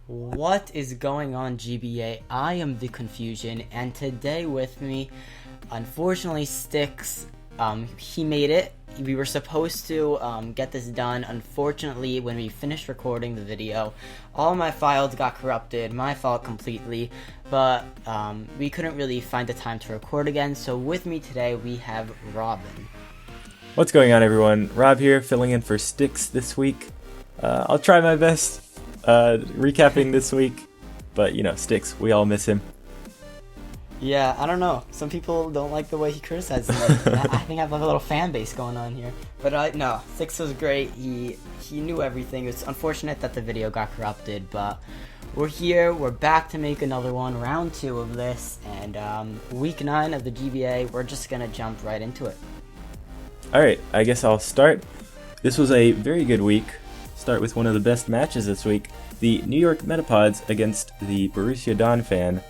What is going on, GBA? I am the Confusion, and today with me, unfortunately, Sticks. He made it. We were supposed to get this done. Unfortunately, when we finished recording the video, all my files got corrupted. My fault completely. But we couldn't really find the time to record again. So with me today, we have Robin. What's going on, everyone? Rob here, filling in for Sticks this week. I'll try my best recapping this week, but Sticks, we all miss him. Yeah, I don't know. Some people don't like the way he criticizes me. I think I have a little fan base going on here. But no, Sticks was great. He knew everything. It's unfortunate that the video got corrupted, but we're here. We're back to make another one, round 2 of this, and week 9 of the GBA. We're just gonna jump right into it. Alright, I guess I'll start. This was a very good week. Start with one of the best matches this week. The New York Metapods against the Borussia Dortmund.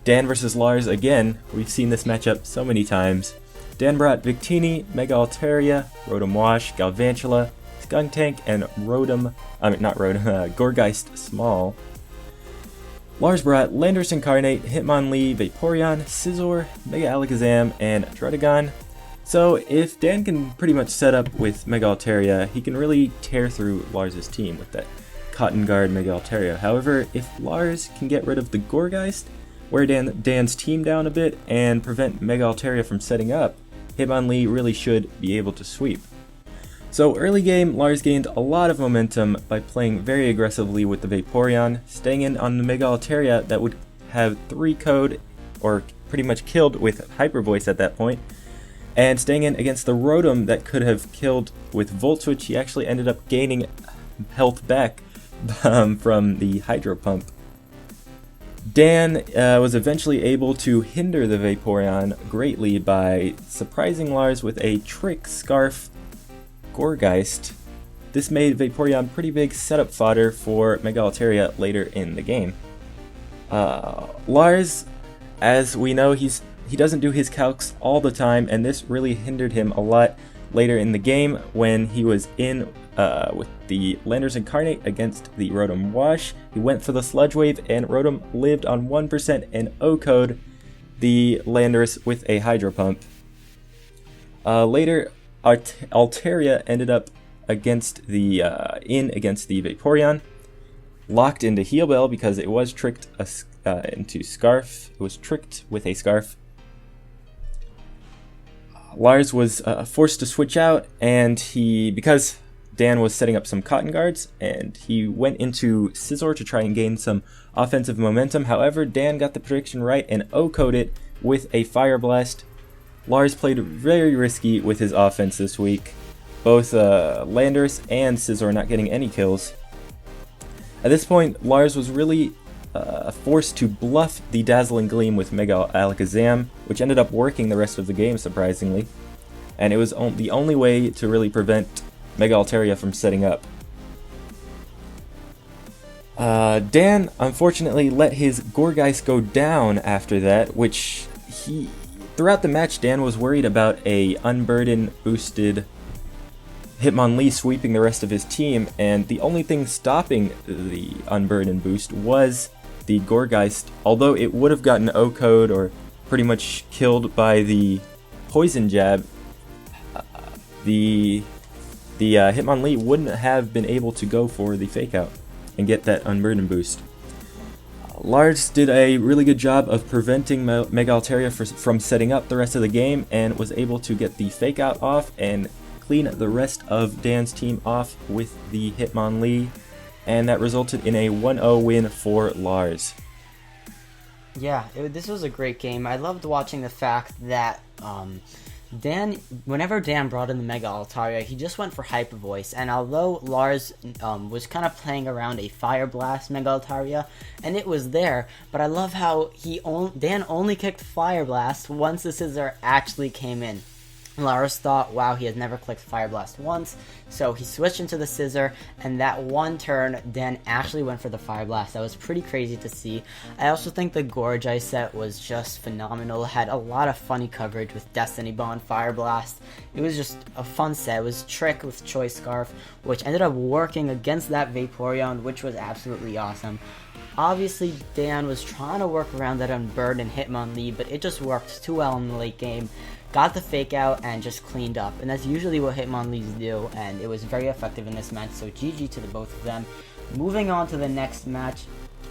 Dan versus Lars again. We've seen this matchup so many times. Dan brought Victini, Mega Altaria, Rotom Wash, Galvantula, Skuntank, and Gorgeist Small. Lars brought Landorus Incarnate, Hitmonlee, Vaporeon, Scizor, Mega Alakazam, and Druddigon. So if Dan can pretty much set up with Mega Altaria, he can really tear through Lars' team with that Cotton Guard Mega Altaria. However, if Lars can get rid of the Gorgeist, wear Dan's team down a bit, and prevent Mega Altaria from setting up, Hitmonlee really should be able to sweep. So early game, Lars gained a lot of momentum by playing very aggressively with the Vaporeon, staying in on the Mega Altaria that would have 3 code, or pretty much killed with Hyper Voice at that point, and staying in against the Rotom that could have killed with Volt Switch. He actually ended up gaining health back from the Hydro Pump. Dan was eventually able to hinder the Vaporeon greatly by surprising Lars with a Trick Scarf Gorgeist. This made Vaporeon pretty big setup fodder for Mega Altaria later in the game. Lars, as we know, he doesn't do his calcs all the time, and this really hindered him a lot later in the game when he was in with the Landorus Incarnate against the Rotom Wash. He went for the Sludge Wave, and Rotom lived on 1% and O-code the Landorus with a Hydro Pump. Later, Altaria ended up against the Vaporeon, locked into Heal Bell because it was tricked into Scarf. It was tricked with a Scarf. Lars was forced to switch out, and because Dan was setting up some Cotton Guards, and he went into Scizor to try and gain some offensive momentum. However, Dan got the prediction right and O-coded it with a Fire Blast. Lars played very risky with his offense this week, both Landorus and Scizor not getting any kills. At this point, Lars was really forced to bluff the Dazzling Gleam with Mega Alakazam, which ended up working the rest of the game, surprisingly. And it was the only way to really prevent Mega Altaria from setting up. Dan, unfortunately, let his Gorgeist go down after that, which throughout the match, Dan was worried about a Unburden boosted Hitmonlee sweeping the rest of his team, and the only thing stopping the Unburden boost was the Gorgeist. Although it would have gotten O-code or pretty much killed by the Poison Jab, the Hitmonlee wouldn't have been able to go for the Fake Out and get that Unburden boost. Lars did a really good job of preventing Mega Altaria from setting up the rest of the game, and was able to get the Fake Out off and clean the rest of Dan's team off with the Hitmonlee, and that resulted in a 1-0 win for Lars. Yeah, this was a great game. I loved watching the fact that whenever Dan brought in the Mega Altaria, he just went for Hyper Voice, and although Lars was kind of playing around a Fire Blast Mega Altaria, and it was there, but I love how Dan only kicked Fire Blast once the Scizor actually came in. Lars thought, wow, he has never clicked Fire Blast once, so he switched into the Scissor, and that one turn, Dan actually went for the Fire Blast. That was pretty crazy to see. I also think the Gorge Ice set was just phenomenal. It had a lot of funny coverage with Destiny Bond, Fire Blast. It was just a fun set. It was Trick with Choice Scarf, which ended up working against that Vaporeon, which was absolutely awesome. Obviously, Dan was trying to work around that on Bird and Hitmonlee, but it just worked too well in the late game. Got the fake out and just cleaned up, and that's usually what Hitmonlees do, and it was very effective in this match, so GG to the both of them. Moving on to the next match,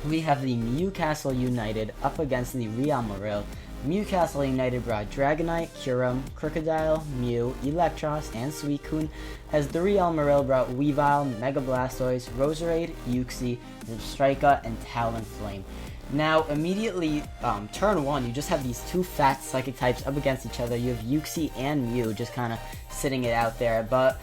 we have the Newcastle United up against the Real Morel. Newcastle United brought Dragonite, Kyurem, Crocodile, Mew, Electros, and Suicune, as the Real Morel brought Weavile, Mega Blastoise, Roserade, Uxie, Zebstrika, and Talonflame. Now, immediately, turn 1, you just have these two fat psychic types up against each other. You have Uxie and Mew just kind of sitting it out there, but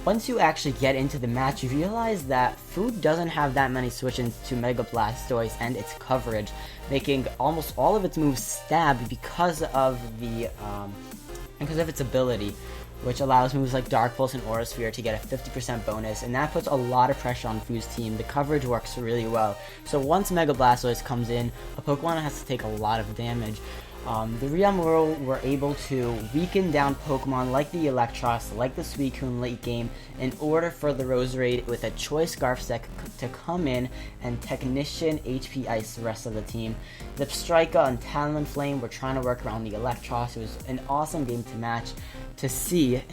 once you actually get into the match, you realize that Food doesn't have that many switch-ins to Mega Blastoise and its coverage, making almost all of its moves stab because of its ability, which allows moves like Dark Pulse and Aura Sphere to get a 50% bonus, and that puts a lot of pressure on Fu's team. The coverage works really well. So once Mega Blastoise comes in, a Pokemon has to take a lot of damage. The Real Morel were able to weaken down Pokemon like the Electros, like the Suicune late game, in order for the Roserade with a Choice Scarf set to come in and Technician HP Ice the rest of the team. The Zebstrika and Talonflame were trying to work around the Electros. It was an awesome game to see,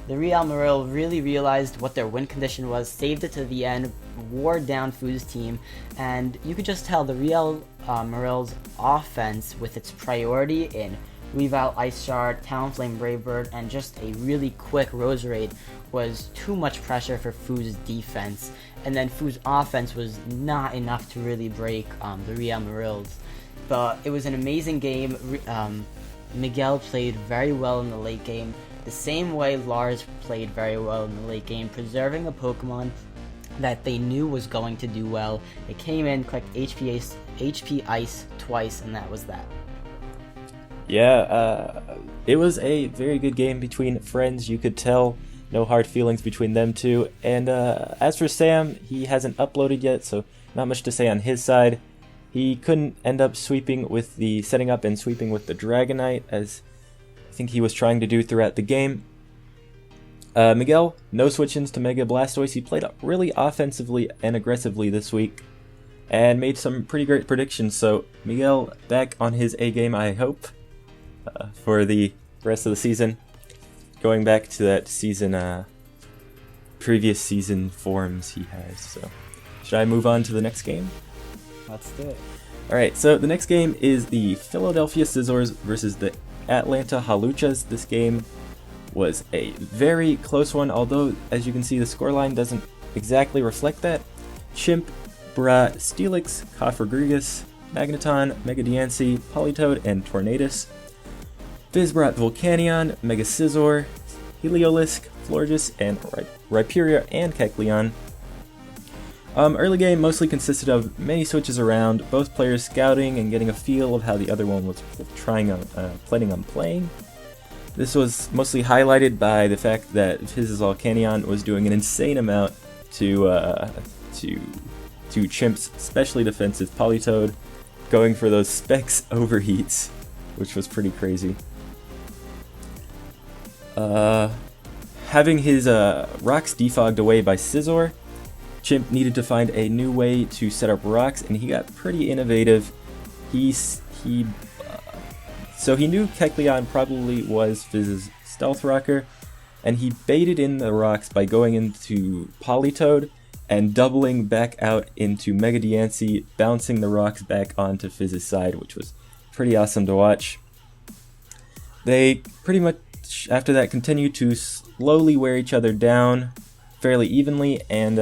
The Real Morel really realized what their win condition was, saved it to the end, wore down Fu's team, and you could just tell the Real Morel's offense, with its priority in Weavile, Ice Shard, Talonflame, Brave Bird, and just a really quick Roserade, was too much pressure for Fu's defense, and then Fu's offense was not enough to really break the Real Morels. But it was an amazing game. Miguel played very well in the late game, the same way Lars played very well in the late game, preserving a Pokemon that they knew was going to do well. It came in, clicked HP Ice twice, and that was that. Yeah, it was a very good game between friends. You could tell no hard feelings between them two. And as for Sam, he hasn't uploaded yet, so not much to say on his side. He couldn't end up setting up and sweeping with the Dragonite, as I think he was trying to do throughout the game. Miguel, no switch-ins to Mega Blastoise. He played really offensively and aggressively this week, and made some pretty great predictions. So Miguel back on his A game, I hope, for the rest of the season. Going back to that season, previous season forms he has. So should I move on to the next game? Let's do it. Alright, so the next game is the Philadelphia Scizors versus the Atlanta Haluchas. This game was a very close one, although, as you can see, the scoreline doesn't exactly reflect that. Chimp brought Steelix, Cofagrigus, Magneton, Mega Diancie, Politoed, and Tornadus. Fizz brought Volcanion, Mega Scizor, Heliolisk, Florges, and Rhyperior and Kecleon. Early game mostly consisted of many switches around, both players scouting and getting a feel of how the other one was planning on playing. This was mostly highlighted by the fact that Fizz's Volcanion was doing an insane amount to Chimp's specially defensive Politoed, going for those Specs overheats, which was pretty crazy. Having his rocks defogged away by Scizor, Chimp needed to find a new way to set up rocks, and he got pretty innovative. So he knew Kecleon probably was Fizz's Stealth Rocker, and he baited in the rocks by going into Politoed and doubling back out into Mega Diancie, bouncing the rocks back onto Fizz's side, which was pretty awesome to watch. They pretty much, after that, continued to slowly wear each other down fairly evenly, and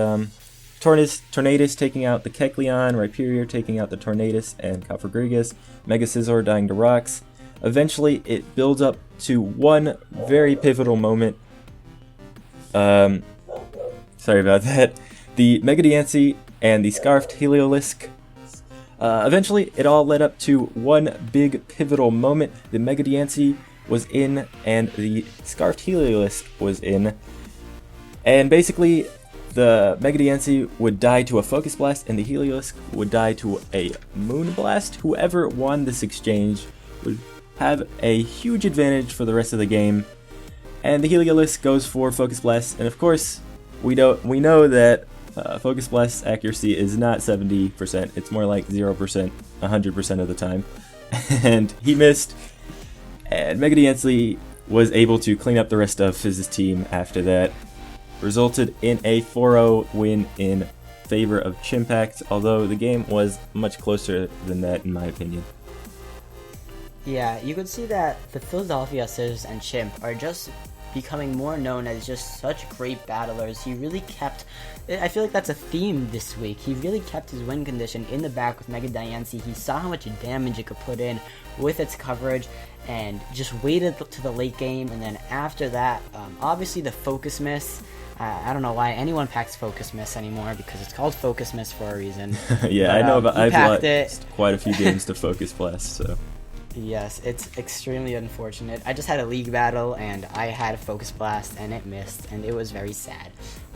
Tornadus taking out the Kecleon, Rhyperior taking out the Tornadus and Cofagrigus, Mega Scizor dying to rocks. Eventually, it builds up to one very pivotal moment. Sorry about that. The Mega Diancie and the Scarfed Heliolisk. Eventually, it all led up to one big pivotal moment. The Mega Diancie was in, and the Scarfed Heliolisk was in. And basically, the Mega Diancie would die to a Focus Blast, and the Heliolisk would die to a Moon Blast. Whoever won this exchange would have a huge advantage for the rest of the game. And the Heliolisk goes for Focus Blast, and of course, we know that Focus Blast accuracy is not 70%, it's more like 0%, 100% of the time. And he missed, and Mega Diancie was able to clean up the rest of his team after that. Resulted in a 4-0 win in favor of Chimpact, although the game was much closer than that in my opinion. Yeah, you could see that the Philadelphia Scissors and Chimp are just becoming more known as just such great battlers. He really kept, I feel like that's a theme this week, he really kept his win condition in the back with Mega Diancie. He saw how much damage it could put in with its coverage and just waited to the late game, and then after that, obviously the Focus Miss, I don't know why anyone packs Focus Miss anymore because it's called Focus Miss for a reason. Yeah, but, I know, but I've lost quite a few games to Focus Blast, so. Yes, it's extremely unfortunate. I just had a league battle and I had a Focus Blast and it missed, and it was very sad.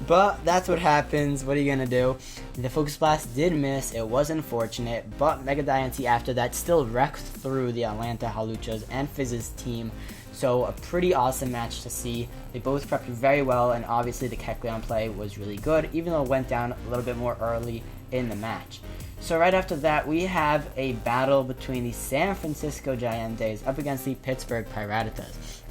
But that's what happens. What are you gonna do? The Focus Blast did miss. It was unfortunate, but Mega Diancie after that still wrecked through the Atlanta Haluchas and Fizz's team. So a pretty awesome match to see. They both prepped very well, and obviously the Kecleon play was really good, even though it went down a little bit more early in the match. So right after that, we have a battle between the San Francisco Giants up against the Pittsburgh Piratas.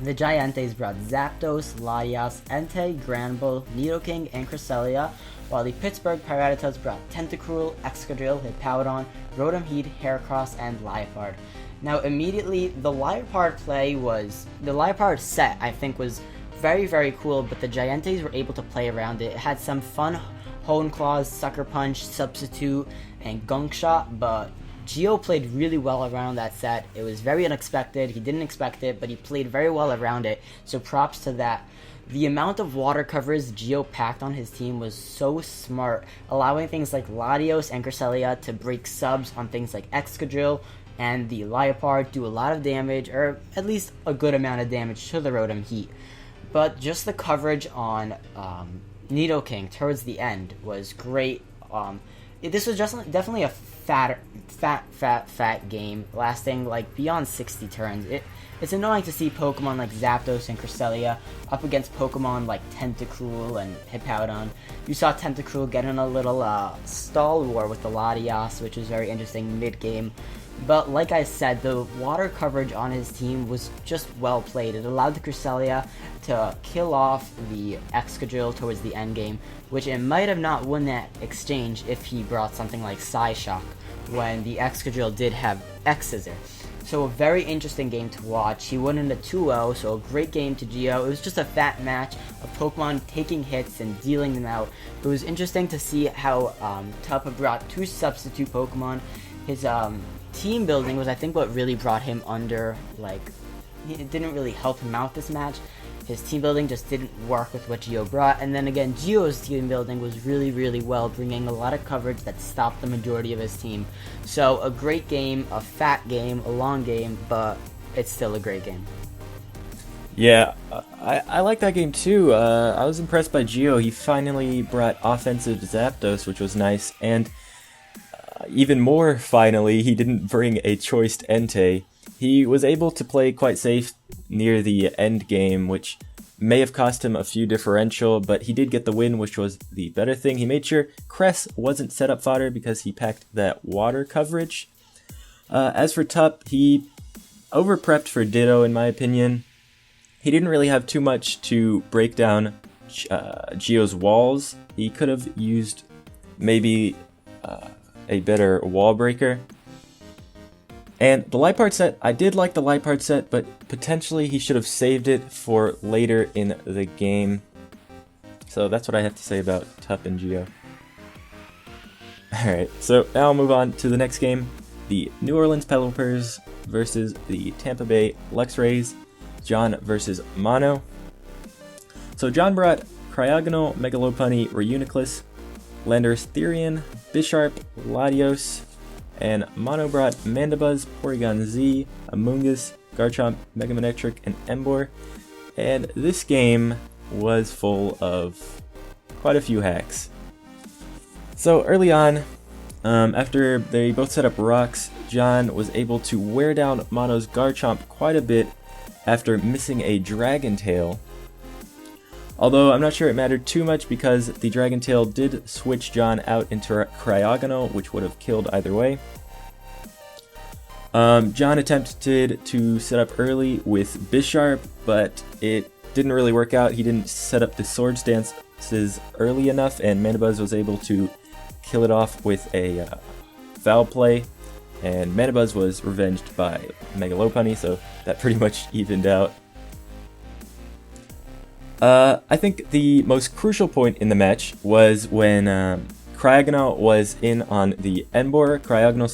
The Giants brought Zapdos, Latias, Entei, Granbull, Nidoking, and Cresselia, while the Pittsburgh Piratas brought Tentacruel, Excadrill, Hippowdon, Rotom Heat, Heracross, and Liepard. Now immediately, the Liepard set, I think, was very, very cool, but the Giants were able to play around it. It had some fun Hone Claws, Sucker Punch, Substitute, and Gunk Shot, but Geo played really well around that set. It was very unexpected. He didn't expect it, but he played very well around it, so props to that. The amount of water coverage Geo packed on his team was so smart, allowing things like Latios and Cresselia to break subs on things like Excadrill, and the Liepard do a lot of damage, or at least a good amount of damage to the Rotom Heat. But just the coverage on Nidoking towards the end was great. This was just definitely a fat game, lasting like beyond 60 turns. It's annoying to see Pokemon like Zapdos and Cresselia up against Pokemon like Tentacruel and Hippowdon. You saw Tentacruel get in a little stall war with the Latias, which was very interesting mid-game. But like I said, the water coverage on his team was just well played. It allowed the Cresselia to kill off the Excadrill towards the end game, which it might have not won that exchange if he brought something like Psyshock when the Excadrill did have X-Scissor. So a very interesting game to watch. He won in a 2-0, so a great game to Geo. It was just a fat match of Pokemon taking hits and dealing them out. It was interesting to see how Tampa brought two substitute Pokemon. His team building was, I think, what really brought him under. Like, it didn't really help him out this match. His team building just didn't work with what Geo brought, and then again, Geo's team building was really, really well, bringing a lot of coverage that stopped the majority of his team. So a great game, a fat game, a long game, but it's still a great game. Yeah, I like that game too. I was impressed by Geo. He finally brought offensive Zapdos, which was nice, and even more finally, he didn't bring a choiced Entei. He was able to play quite safe near the end game, which may have cost him a few differential, but he did get the win, which was the better thing. He made sure Cress wasn't set up fodder because he packed that water coverage. As for Tup, he over-prepped for Ditto, in my opinion. He didn't really have too much to break down Geo's walls. He could have used maybe a better wall breaker. And the Liepard set, I did like the Liepard set, but potentially he should have saved it for later in the game. So that's what I have to say about Tup and Geo. Alright, so now I'll move on to the next game. The New Orleans Pelipers versus the Tampa Bay Luxrays. John versus Mono. So John brought Cryogonal, Megalopunny, Reuniclus, Landorus Therian, Bisharp, Latios, and Mono brought Mandibuzz, Porygon Z, Amoonguss, Garchomp, Mega Manectric, and Emboar. And this game was full of quite a few hacks. So early on, after they both set up rocks, John was able to wear down Mono's Garchomp quite a bit after missing a Dragon Tail. Although I'm not sure it mattered too much because the Dragon Tail did switch John out into Cryogonal, which would have killed either way. John attempted to set up early with Bisharp, but it didn't really work out. He didn't set up the Sword Stances early enough, and Manabuzz was able to kill it off with a foul play, and Manabuzz was revenged by Mega Lopunny, so that pretty much evened out. I think the most crucial point in the match was when Cryogonal was in on the Emboar. Cryogonal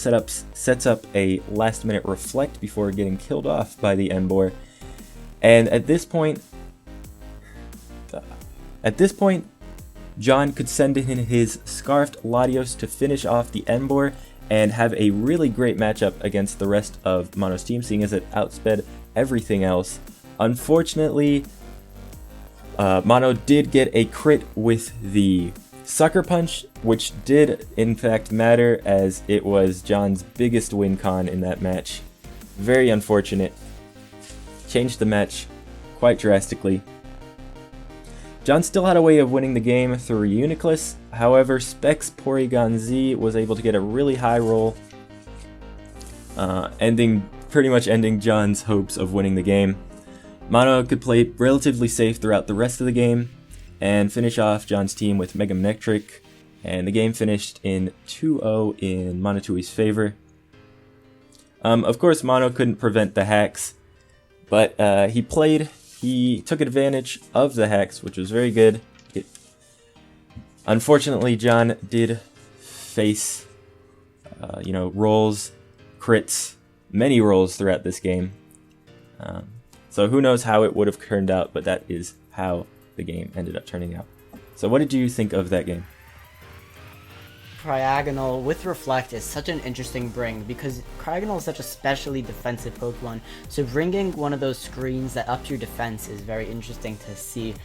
sets up a last-minute Reflect before getting killed off by the Emboar, and at this point, John could send in his Scarfed Latios to finish off the Emboar and have a really great matchup against the rest of Mono's team, seeing as it outsped everything else. Unfortunately, Mono did get a crit with the Sucker Punch, which did in fact matter as it was John's biggest win con in that match. Very unfortunate. Changed the match quite drastically. John still had a way of winning the game through Uniclus, however Specs Porygon Z was able to get a really high roll, pretty much ending John's hopes of winning the game. Mono could play relatively safe throughout the rest of the game, and finish off John's team with Mega Manectric, and the game finished in 2-0 in Monotui's favor. Of course, Mono couldn't prevent the hacks, but he took advantage of the hacks, which was very good. Unfortunately, John did face, rolls, crits, many rolls throughout this game. So who knows how it would have turned out, but that is how the game ended up turning out. So what did you think of that game? Cryogonal with Reflect is such an interesting bring because Cryogonal is such a specially defensive Pokemon, so bringing one of those screens that ups your defense is very interesting to see.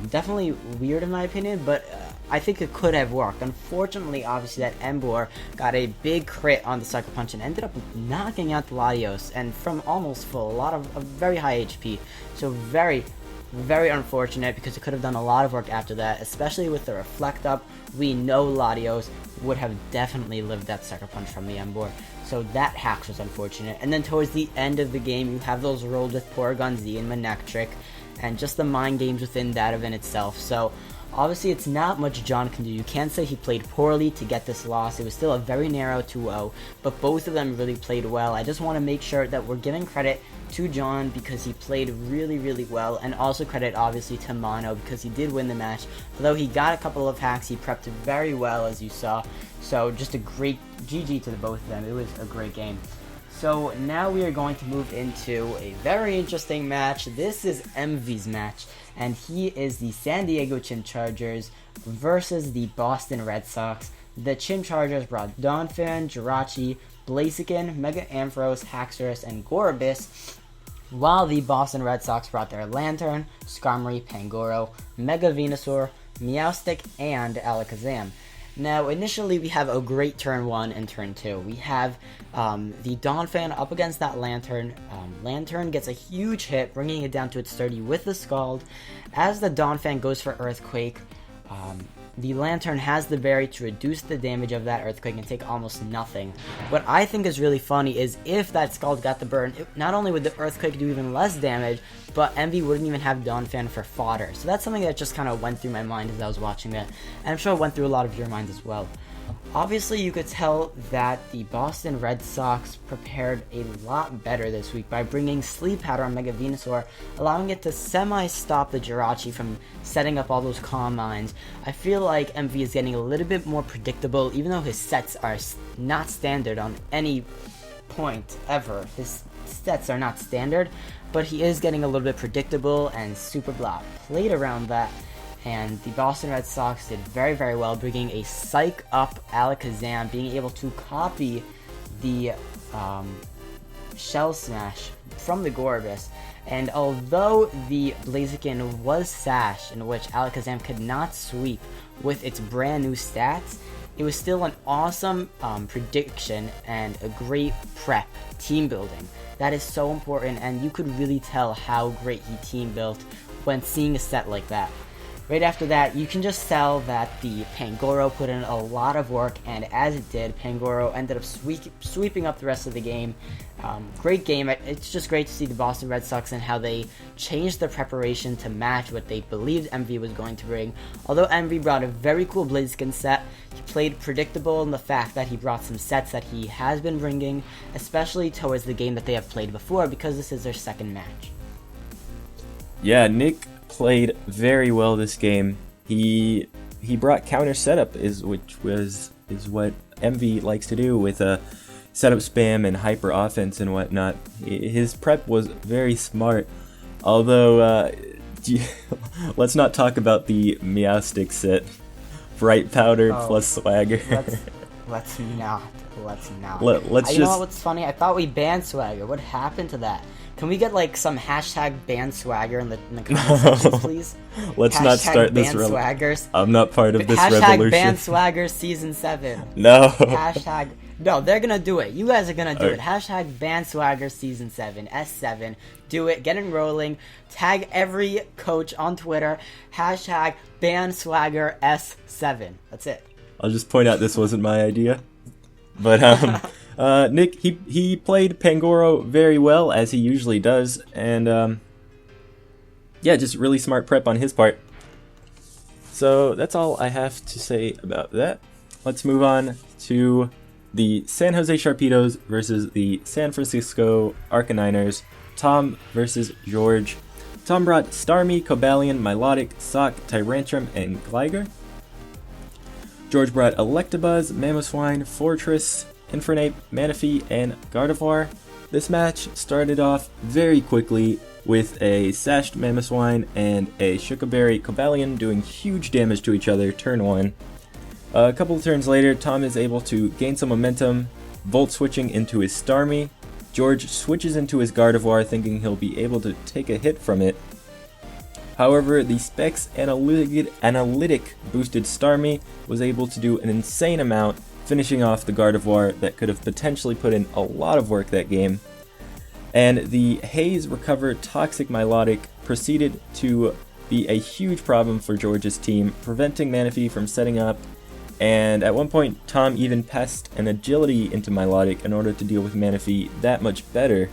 Definitely weird in my opinion, but I think it could have worked. Unfortunately, obviously that Emboar got a big crit on the Sucker Punch and ended up knocking out the Latios, and from almost full, a very high HP, so very unfortunate because it could have done a lot of work after that, especially with the Reflect up. We know Latios would have definitely lived that Sucker Punch from the Emboar, so that hack was unfortunate. And then towards the end of the game, you have those rolls with Porygon Z and Manectric, and just the mind games within that event itself. So obviously it's not much John can do. You can't say he played poorly to get this loss. It was still a very narrow 2-0, but both of them really played well. I just want to make sure that we're giving credit to John because he played really well, and also credit obviously to Mono because he did win the match. Although he got a couple of hacks, he prepped very well, as you saw. So just a great GG to the both of them. It was a great game. So now we are going to move into a very interesting match. This is MV's match, and he is the San Diego Chimchargers versus the Boston Red Sox. The Chimchargers brought Donphan, Jirachi, Blaziken, Mega Ampharos, Haxorus, and Gorobis, while the Boston Red Sox brought their Lantern, Skarmory, Pangoro, Mega Venusaur, Meowstic, and Alakazam. Now, initially, we have a great turn 1 and turn 2. We have the Donphan up against that Lantern. Lantern gets a huge hit, bringing it down to its 30 with the Scald. As the Donphan goes for Earthquake, the Lantern has the berry to reduce the damage of that Earthquake and take almost nothing. What I think is really funny is if that Scald got the burn, not only would the Earthquake do even less damage, but Envy wouldn't even have Donphan for fodder. So that's something that just kind of went through my mind as I was watching that, and I'm sure it went through a lot of your minds as well. Obviously, you could tell that the Boston Red Sox prepared a lot better this week by bringing Sleep Powder on Mega Venusaur, allowing it to semi-stop the Jirachi from setting up all those Calm Minds. I feel like MV is getting a little bit more predictable, even though his sets are not standard on any point ever. His sets are not standard, but he is getting a little bit predictable, and Super Blah played around that. And the Boston Red Sox did very well, bringing a Psych Up Alakazam, being able to copy the shell smash from the Gorbis. And although the Blaziken was Sash, in which Alakazam could not sweep with its brand new stats, it was still an awesome prediction and a great prep, team building. That is so important, and you could really tell how great he team built when seeing a set like that. Right after that, you can just tell that the Pangoro put in a lot of work, and as it did, Pangoro ended up sweeping up the rest of the game. Great game. It's just great to see the Boston Red Sox and how they changed their preparation to match what they believed Envy was going to bring. Although Envy brought a very cool Blaziken set, he played predictable in the fact that he brought some sets that he has been bringing, especially towards the game that they have played before, because this is their second match. Yeah, Nick played very well this game. He brought counter setup, which is what Envy likes to do with a setup spam and hyper offense and whatnot. His prep was very smart. Although, let's not talk about the Meowstic set. Bright Powder plus Swagger. Let's not. Let's You know what's funny? I thought we banned Swagger. What happened to that? Can we get like some hashtag ban Swagger in the comment sections, please? Let's not start this Swaggers. I'm not part of this hashtag revolution. Ban Swagger Season 7. No. Hashtag... No, they're gonna do it. You guys are gonna do it. Hashtag Ban Swagger Season 7. S7. Do it. Get it rolling. Tag every coach on Twitter. Hashtag Ban Swagger S7. That's it. I'll just point out this wasn't my idea. But, Nick, he played Pangoro very well, as he usually does, and yeah, just really smart prep on his part. So that's all I have to say about that. Let's move on to the San Jose Sharpedos versus the San Francisco Arcaniners. Tom versus George. Tom brought Starmie, Cobalion, Milotic, Sock, Tyrantrum, and Gligar. George brought Electabuzz, Mamoswine, Fortress, Infernape, Manaphy, and Gardevoir. This match started off very quickly with a Sashed Mamoswine and a Shukaberry Cobalion doing huge damage to each other turn 1. A couple of turns later, Tom is able to gain some momentum, Volt switching into his Starmie. George switches into his Gardevoir thinking he'll be able to take a hit from it. However, the Specs Analytic boosted Starmie was able to do an insane amount, finishing off the Gardevoir that could have potentially put in a lot of work that game. And the Haze Recover Toxic Milotic proceeded to be a huge problem for George's team, preventing Manaphy from setting up, and at one point Tom even passed an Agility into Milotic in order to deal with Manaphy that much better.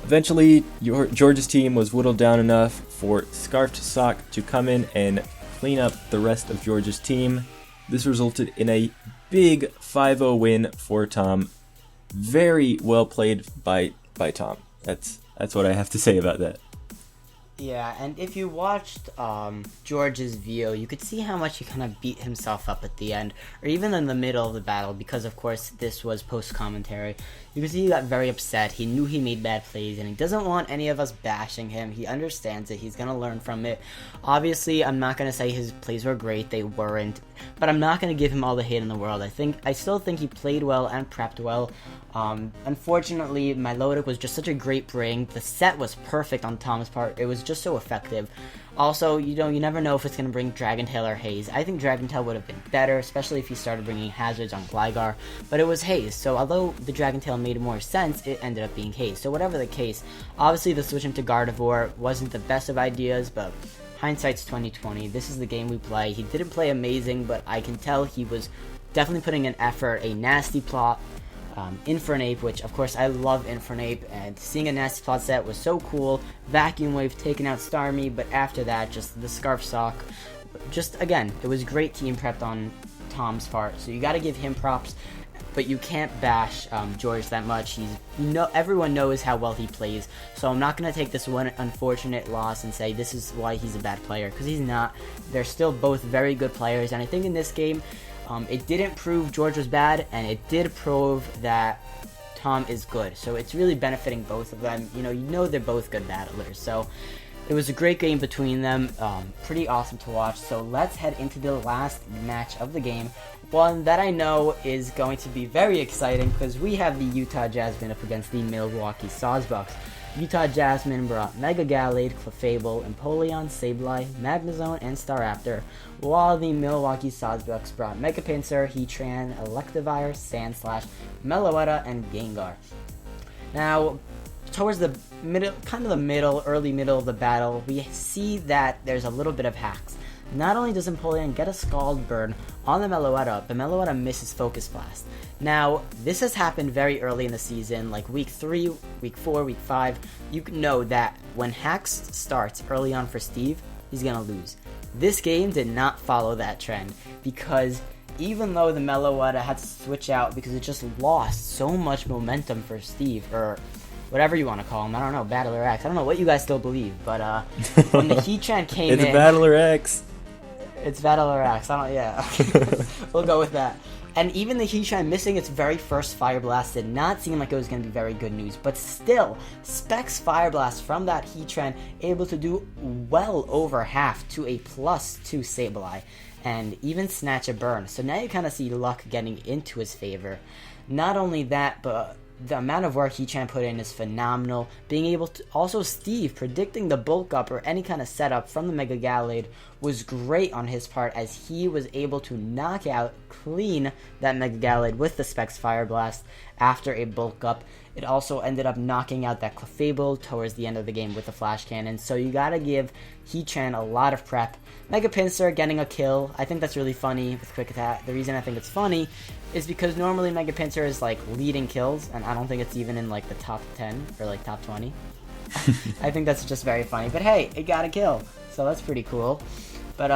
Eventually, George's team was whittled down enough for Scarfed Sock to come in and clean up the rest of George's team. This resulted in a big 5-0 win for Tom. Very well played by Tom. That's what I have to say about that. Yeah, and if you watched George's video, you could see how much he kind of beat himself up at the end, or even in the middle of the battle, because of course this was post-commentary. You could see he got very upset. He knew he made bad plays, and he doesn't want any of us bashing him. He understands it. He's going to learn from it. Obviously, I'm not going to say his plays were great. They weren't. But I'm not going to give him all the hate in the world. I still think he played well and prepped well. Unfortunately, Milotic was just such a great bring. The set was perfect on Tom's part. It was just so effective. Also, you never know if it's going to bring Dragon Tail or Haze. I think Dragon Tail would have been better, especially if he started bringing hazards on Gligar, but it was Haze, so although the Dragon Tail made more sense, it ended up being Haze. So whatever the case, obviously the switch into Gardevoir wasn't the best of ideas, but hindsight's 2020. This is the game we play. He didn't play amazing, but I can tell he was definitely putting in effort, a nasty plot. Infernape, which of course I love Infernape, and seeing a nasty plot set was so cool. Vacuum Wave taking out Starmie, but after that, just the Scarf Sock. Just again, it was great team prepped on Tom's part, so you got to give him props, but you can't bash George that much. Everyone knows how well he plays, so I'm not going to take this one unfortunate loss and say this is why he's a bad player, because he's not. They're still both very good players, and I think in this game, it didn't prove George was bad, and it did prove that Tom is good. So it's really benefiting both of them. You know they're both good battlers. So It was a great game between them, pretty awesome to watch. So let's head into the last match of the game, one that I know is going to be very exciting because we have the Utah Jasmine up against the Milwaukee Sawsbucks. Utah Jasmine brought Mega Gallade, Clefable, Empoleon, Sableye, Magnezone, and Staraptor, while the Milwaukee Sawsbucks brought Mega Pinsir, Heatran, Electivire, Sandslash, Meloetta, and Gengar. Now, towards the early middle of the battle, we see that there's a little bit of hacks. Not only does Empoleon get a Scald Burn on the Meloetta, but Meloetta misses Focus Blast. Now, this has happened very early in the season, like week 3, week 4, week 5. You know that when hacks starts early on for Steve, he's gonna lose. This game did not follow that trend, because even though the Meloetta had to switch out because it just lost so much momentum for Steve, or whatever you want to call him. I don't know, Battler X. I don't know what you guys still believe, but when the Heatran came it's in... Battler X. It's Battler X. Yeah. We'll go with that. And even the Heatran missing its very first Fire Blast did not seem like it was going to be very good news. But still, Specs Fire Blast from that Heatran able to do well over half to a +2 Sableye. And even snatch a burn. So now you kind of see luck getting into his favor. Not only that, but the amount of work Heatran put in is phenomenal. Being able to... Also, Steve predicting the bulk up or any kind of setup from the Mega Gallade was great on his part, as he was able to knock out clean that Mega Gallade with the Specs Fire Blast after a bulk up. It also ended up knocking out that Clefable towards the end of the game with the Flash Cannon. So you gotta give Heatran a lot of prep. Mega Pinsir getting a kill. I think that's really funny with Quick Attack. The reason I think it's funny is because normally Mega Pinsir is like leading kills, and I don't think it's even in like the top 10 or like top 20. I think that's just very funny. But hey, it got a kill, so that's pretty cool. But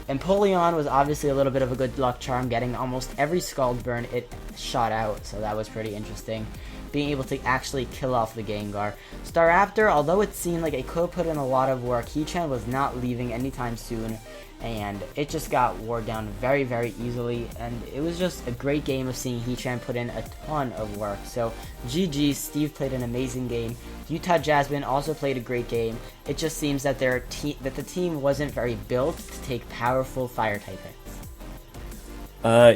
Empoleon was obviously a little bit of a good luck charm, getting almost every Scald Burn it shot out, so that was pretty interesting. Being able to actually kill off the Gengar. Staraptor, although it seemed like it could put in a lot of work, Heatran was not leaving anytime soon, and it just got wore down very, very easily, and it was just a great game of seeing Heatran put in a ton of work. So GG, Steve played an amazing game. Utah Jasmine also played a great game. It just seems that the team wasn't very built to take powerful fire type hits.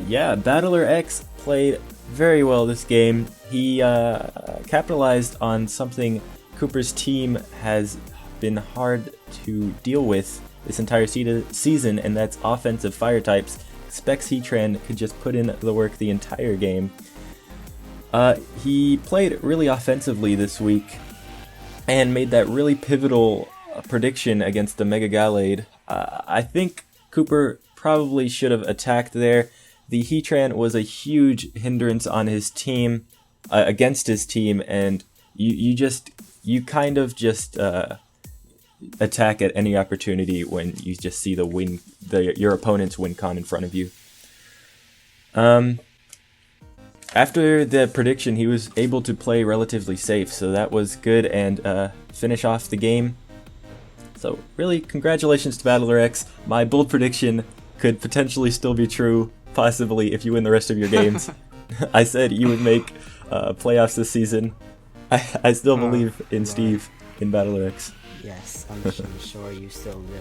Yeah, Battler X played very well this game. He capitalized on something Cooper's team has been hard to deal with this entire season, and that's offensive fire types. Specs Heatran could just put in the work the entire game. He played really offensively this week and made that really pivotal prediction against the Mega Gallade. I think Cooper probably should have attacked there. The Heatran was a huge hindrance on his team, against his team, and you kind of just attack at any opportunity when you just see your opponent's win con in front of you. After the prediction, he was able to play relatively safe, so that was good, and finish off the game. So really, congratulations to Battler X. My bold prediction could potentially still be true, possibly if you win the rest of your games. I said you would make playoffs this season. I still believe in Steve, in Battler X. Yes, I'm sure you still do.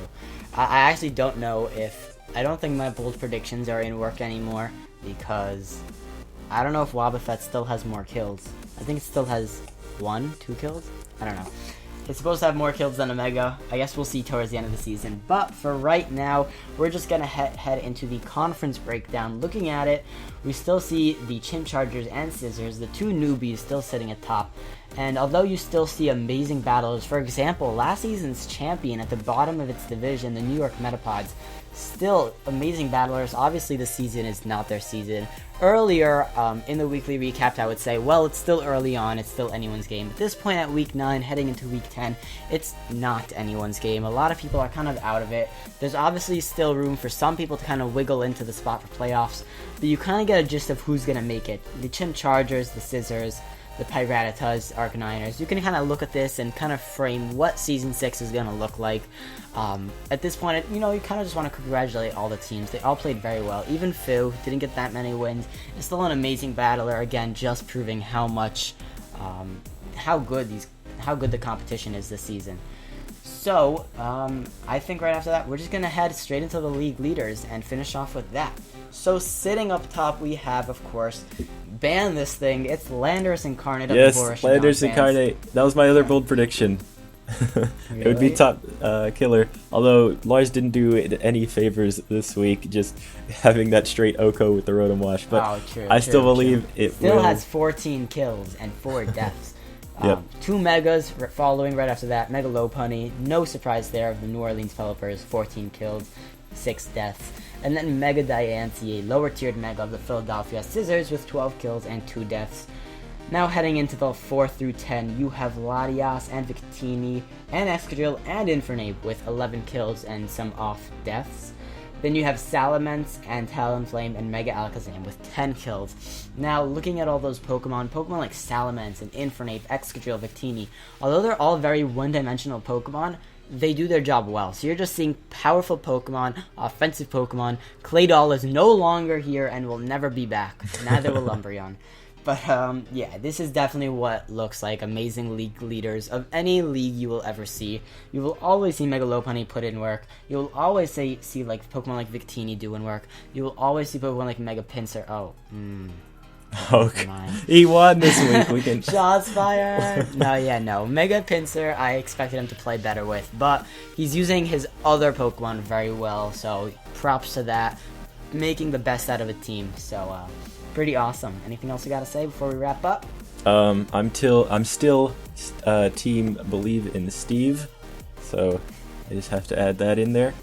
I actually don't know if... I don't think my bold predictions are in work anymore, because I don't know if Wobbuffet still has more kills. I think it still has 2 kills? I don't know. It's supposed to have more kills than Omega. I guess we'll see towards the end of the season. But for right now, we're just going to head into the conference breakdown. Looking at it, we still see the Chimp Chargers and Scissors, the two newbies, still sitting at top. And although you still see amazing battlers, for example, last season's champion at the bottom of its division, the New York Metapods, still amazing battlers. Obviously, the season is not their season. Earlier, in the weekly recap, I would say, well, it's still early on, it's still anyone's game. At this point at week 9, heading into week 10, it's not anyone's game. A lot of people are kind of out of it. There's obviously still room for some people to kind of wiggle into the spot for playoffs, but you kind of get a gist of who's going to make it. The Chimp Chargers, the Scissors, the Piratas, Arcaniners. You can kind of look at this and kind of frame what Season 6 is going to look like. At this point, you kind of just want to congratulate all the teams. They all played very well. Even Fu didn't get that many wins. Is still an amazing battler. Again, just proving how good the competition is this season. So, I think right after that, we're just going to head straight into the league leaders and finish off with that. So, sitting up top, we have, of course, ban this thing. It's Landers Incarnate of the Yes, Borussia Landers Dortmund. Incarnate. That was my other bold prediction. It would be top killer. Although Lars didn't do it any favors this week, just having that straight Oko with the Rotom Wash. But I still believe it still will. has 14 kills and 4 deaths. Yep. 2 Megas following right after that. Mega Lopunny, no surprise there, of the New Orleans Pelipers, 14 kills, 6 deaths. And then Mega Diancie, a lower tiered Mega of the Philadelphia Scissors with 12 kills and 2 deaths. Now heading into the 4 through 10, you have Latias and Victini and Excadrill and Infernape with 11 kills and some off deaths. Then you have Salamence and Talonflame and Mega Alakazam with 10 kills. Now, looking at all those Pokemon like Salamence and Infernape, Excadrill, Victini, although they're all very one-dimensional Pokemon, they do their job well. So you're just seeing powerful Pokemon, offensive Pokemon. Claydol is no longer here and will never be back. Neither will Umbreon. But, yeah, this is definitely what looks like amazing league leaders of any league you will ever see. You will always see Mega Lopunny put in work. You will always see like, Pokemon like Victini doing work. You will always see Pokemon like Mega Pinsir. Okay. He won this week. We can. Shots fired. No. Mega Pinsir, I expected him to play better with. But he's using his other Pokemon very well. So, props to that. Making the best out of a team. So, pretty awesome. Anything else you got to say before we wrap up? I'm still team believe in Steve, so I just have to add that in there.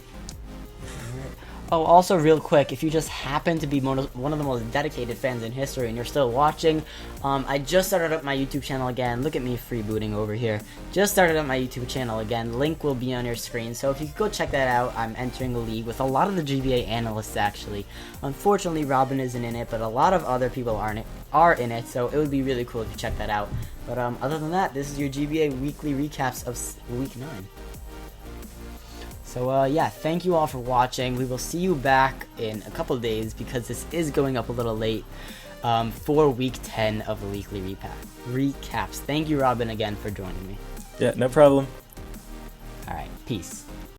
Oh, also real quick, if you just happen to be one of the most dedicated fans in history and you're still watching, I just started up my YouTube channel again. Look at me freebooting over here. Just started up my YouTube channel again. Link will be on your screen, so if you could go check that out. I'm entering a league with a lot of the GBA analysts, actually. Unfortunately, Robin isn't in it, but a lot of other people are in it, so it would be really cool if you check that out. But other than that, this is your GBA weekly recaps of Week 9. So, yeah, thank you all for watching. We will see you back in a couple days because this is going up a little late for Week 10 of the weekly recaps. Thank you, Robin, again for joining me. Yeah, no problem. All right, peace.